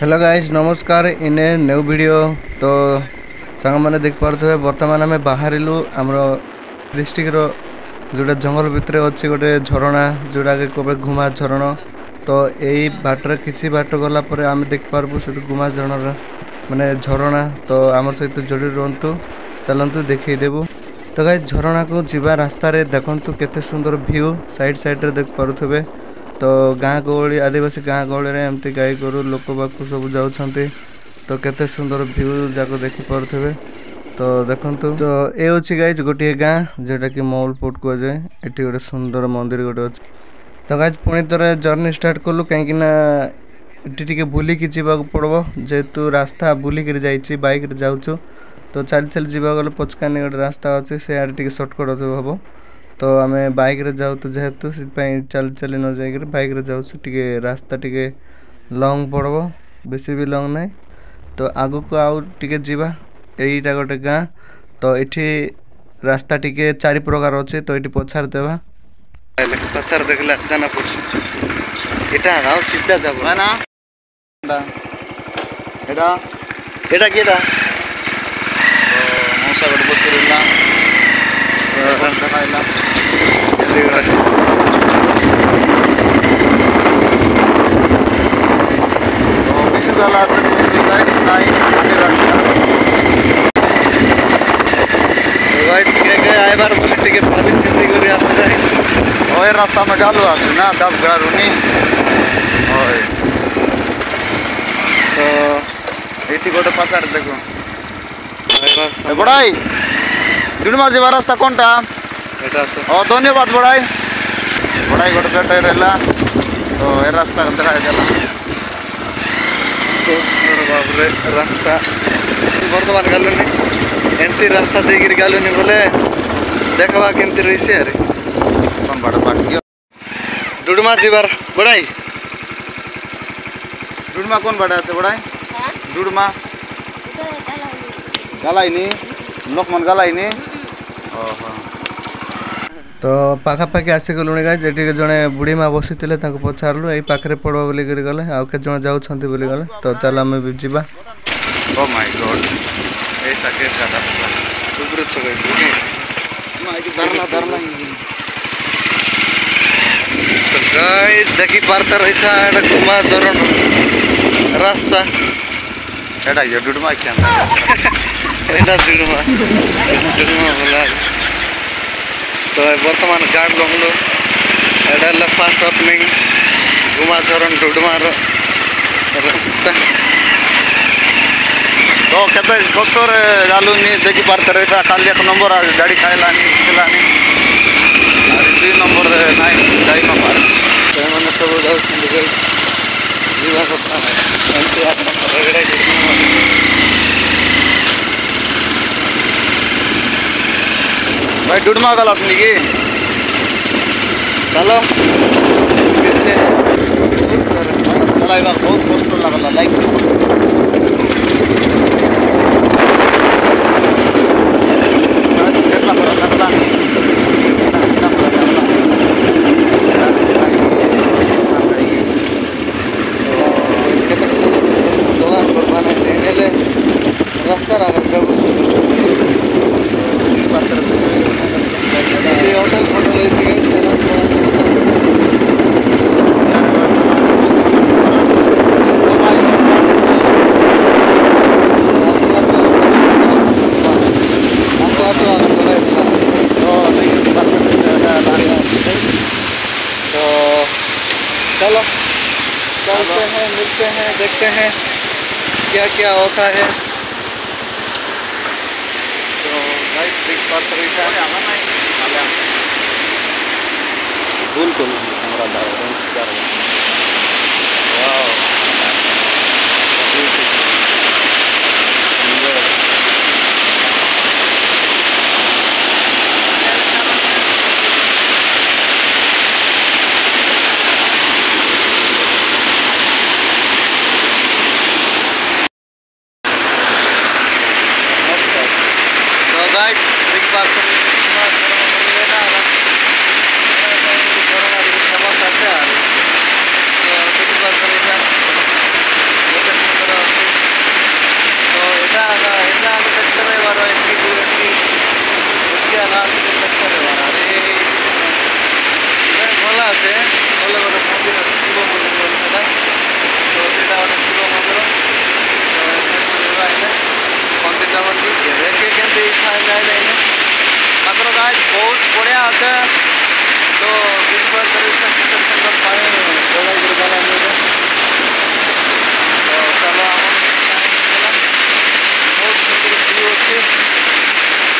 Hello guys नमस्कार इने new video तो सांग मैंने देख पारे बर्तमान आम बाहर आमर डिस्ट्रिक्ट जोटा जंगल भितर अच्छी गोटे झरणा जोटा कि कबे घुमा झरण तो यही बाटर किसी बाट गलापर आम देख पार्बू से घुमा झरण माने झरणा तो आम सहित जोड़ी रुहतु चलतु देखईदेबू। तो गाइस झरणा को जीवा रास्ता रे देखंतु केते सुंदर व्यू साइड साइड रे देख पारुथबे। तो गाँ गहली आदिवासी गाँ गहली एमती गाई गोरु लोक बाक सब जाऊँच तो केते सुंदर व्यू जाक देखिपे। तो देखंतु तो ये अच्छी गाइज गोटे गाँ जोटा कि मौलपुट कह जाए ये गोटे सुंदर मंदिर गोटे अच्छे। तो गाइज पुणी थोड़े जर्नी स्टार्ट कलु कहीं ये बुलिकी जावाक पड़ो जेहेतु रास्ता बुलिक बैक जाऊँ तो चल चल जावा गले पचकानी गोटे रास्ता अच्छे से आड़े सर्टकट हम तो आम बैक रे जाऊ तो जेहेतु चल चली न जाकर बैक रे जाऊँ टे रास्ता टे लंग पड़ो बेसी भी लंग ना तो आग को आउ टे जावा यहीटा गोटे गाँ तो ये रास्ता टे चारि प्रकार अच्छे तो ये पछार देवा पछार देखला जाना पड़ा गाँव सीधा जा ना एटा केटा मौसा गोटे बस रास्ता में डालू ना दब गारूनी तो ये गोटे पचार देखो बड़ाई दुर्मा जीवा रास्ता कौन टा धन्यवाद बड़ाई बड़ाई गोटे पेटे रहा तो ये रास्ता देखा देला बाबरे रास्ता बर्तमान गलुनी एमती रास्ता देकर गलुनी बोले देखा केमती रही अरे कौन बड़ा पार्टी डुडमा जीवार बड़ाई डुडमा कौन बड़ा है बड़ाई डुडमा गलाइनी लोकमन गलाइनी तो पाखापाखि आसिगलुणी गाइज ये जड़े बुढ़ी माँ बसी पचारू यही पाखे पड़ो बोल गले आउ के जन जाऊँ बोली गले तो चल आम भी जा। ओ माय गॉड ऐसा कैसा तो गाइस देखी पारता रही था घुमा धरण रास्ता एटा ये डुडमा क्या एटा डुडमा बोला तो बर्तमान गाड़ लंगलो एटा फास्ट ओपनिंग घुमा झरण डुडमा रास्ता तो केते कष्ट गालुनी देखी पारते रही खाली एक नंबर गाड़ी खाइलानी खिलानी दुई नंबर नाई जाई न पार मैंने सब जाऊँ जीवा कथा भाई डुडमा गल आसनी कि चलो चलाइबा बहुत कष्ट लगला लाइक रास्ता चलो चलते हैं मिलते हैं देखते हैं क्या क्या होता है। तो गाइस देख पाते रही भूल को हमारा गाइस देख पाते फेमस है আছে বলে গোটে মন্দির আছে শিব মন্দির বলে সেটা তো সেটা গোটে শিব মন্দির আইলে মন্দির যাবার দেখে কিন্তু ইচ্ছা যায় না মাত্র গাছ বহুত বড়িয়া আছে তো বিলবার সুন্দর সুন্দর পায়ে জগাই করে গেলাম তো চলো আমার बहुत सुंदर व्यू अच्छे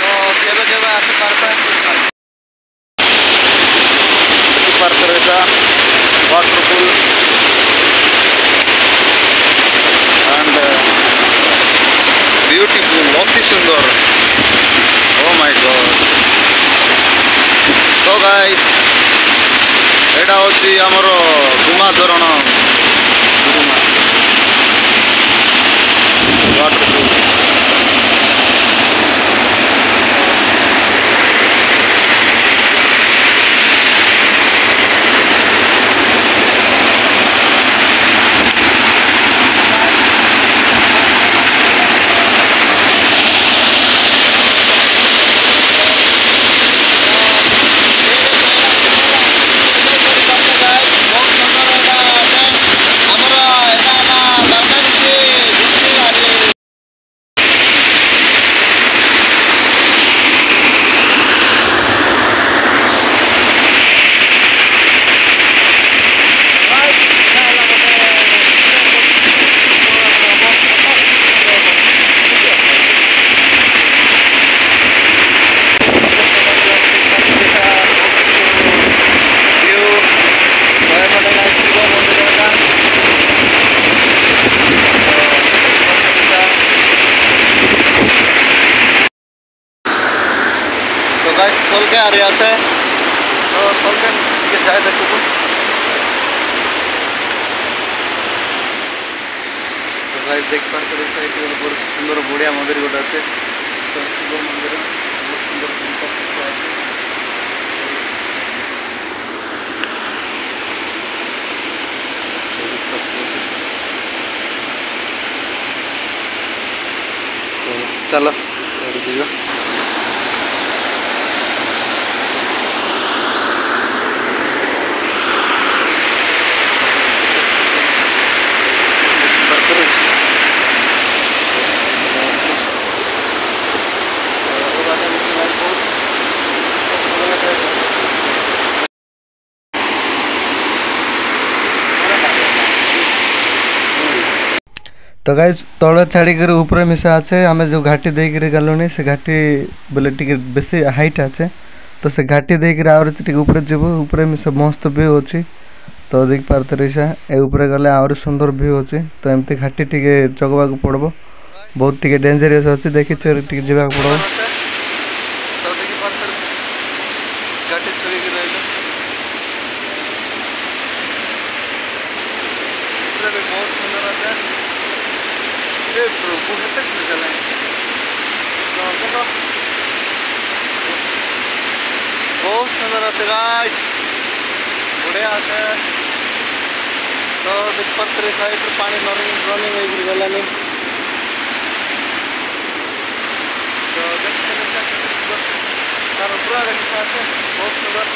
तो केवे केवे आसे पारता रहता वाटरफुल एंड ब्यूटीफुल अति सुंदर ओ माय गॉड तो गाइस एटा होची हमर गुमा झरण गुमा वाटरफुल खोल के आ रहा है तो खोल के जाए देखो तो गाइस देख पाते हो साइड में बहुत सुंदर बढ़िया मंदिर गोटे अच्छे तो शिव मंदिर बहुत सुंदर तो चलो दियो तो गाइस तल छाड़ी ऊपर मिसा अच्छे आम जो घाटी देकर गलुनी से घाटी बोले टी बेसी हाइट अच्छे तो से घाटी देकर आहरी ऊपर जीव ऊपर मिसा मस्त व्यू अच्छी तो देख पार्थ रही ए ऊपर गले आहरी सुंदर व्यू अच्छी तो एमती घाटी टी जगवा पड़ो बहुत टी डेंजरियस अच्छी देखी जावा पड़ो बहुत सुंदर अच्छे गाइस बढ़िया अच्छे तो पत्थर साइड पानी रनिंग गलानी तो तार पूरा देखा बहुत सुंदर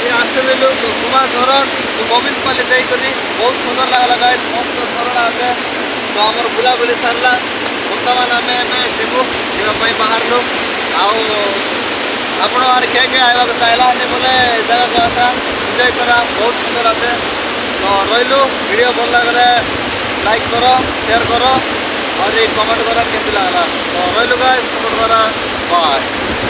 गुमा झरण गोविंद पाली देकर बहुत सुंदर लगा मस्त झरणा आगे तो आम बुलाबुली सारा बर्तमान आम जीवु जावाई बाहर आपण क्या क्या आवा चाहिए बोले जगह आता एंजय करा बहुत सुंदर आते तो रही वीडियो भल लगे लाइक करो शेयर करो और एक कमेंट करा केमती लागला। तो रहिलु गाइस, सपोर्ट करा। बाय।